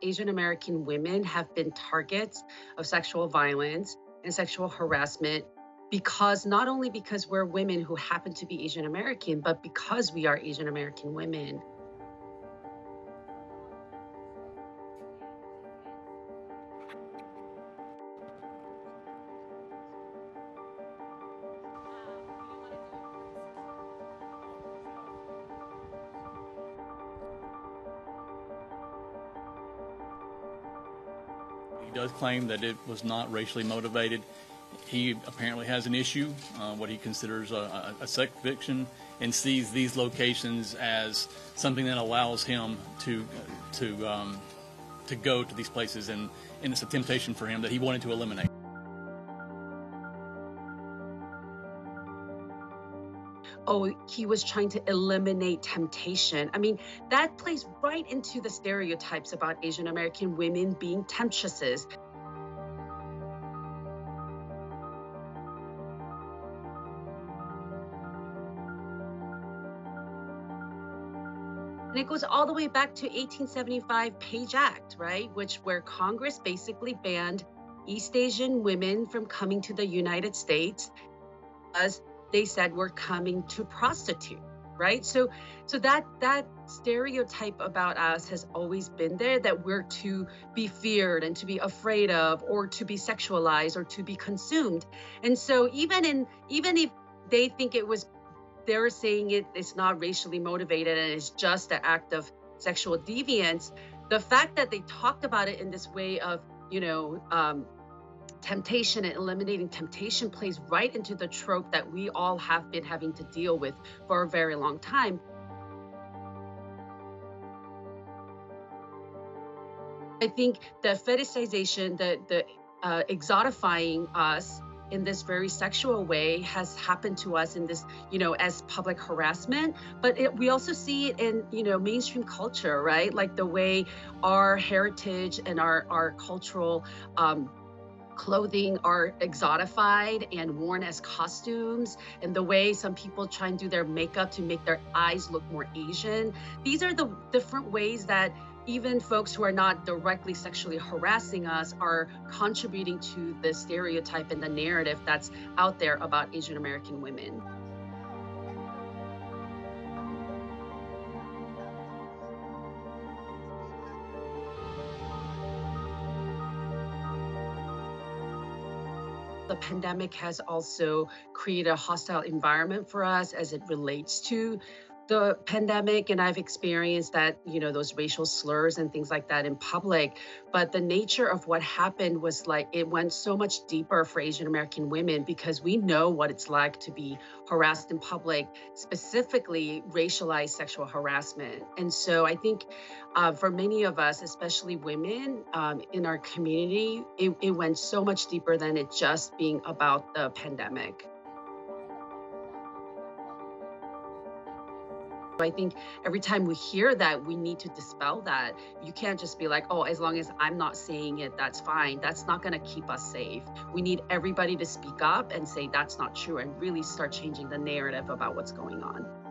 Asian American women have been targets of sexual violence and sexual harassment because not only because we're women who happen to be Asian American, but because we are Asian American women. He does claim that it was not racially motivated. He apparently has an issue, what he considers a sex addiction, and sees these locations as something that allows him to go to these places, and it's a temptation for him that he wanted to eliminate. Oh, he was trying to eliminate temptation. I mean, that plays right into the stereotypes about Asian American women being temptresses. And it goes all the way back to 1875 Page Act, right? Where Congress basically banned East Asian women from coming to the United States because they said we're coming to prostitute, right? So that stereotype about us has always been there, that we're to be feared and to be afraid of, or to be sexualized or to be consumed. And so even if they think they're saying it's not racially motivated and it's just an act of sexual deviance, the fact that they talked about it in this way of, temptation and eliminating temptation plays right into the trope that we all have been having to deal with for a very long time. I think the fetishization, the exotifying us in this very sexual way has happened to us in this, as public harassment. But we also see it in, mainstream culture, right? Like the way our heritage and our cultural clothing are exotified and worn as costumes, and the way some people try and do their makeup to make their eyes look more Asian. These are the different ways that even folks who are not directly sexually harassing us are contributing to the stereotype and the narrative that's out there about Asian American women. The pandemic has also created a hostile environment for us as it relates to the pandemic, and I've experienced that, those racial slurs and things like that in public. But the nature of what happened was like it went so much deeper for Asian American women, because we know what it's like to be harassed in public, specifically racialized sexual harassment. And so I think for many of us, especially women in our community, it went so much deeper than it just being about the pandemic. I think every time we hear that, we need to dispel that. You can't just be like, oh, as long as I'm not saying it, that's fine. That's not going to keep us safe. We need everybody to speak up and say that's not true, and really start changing the narrative about what's going on.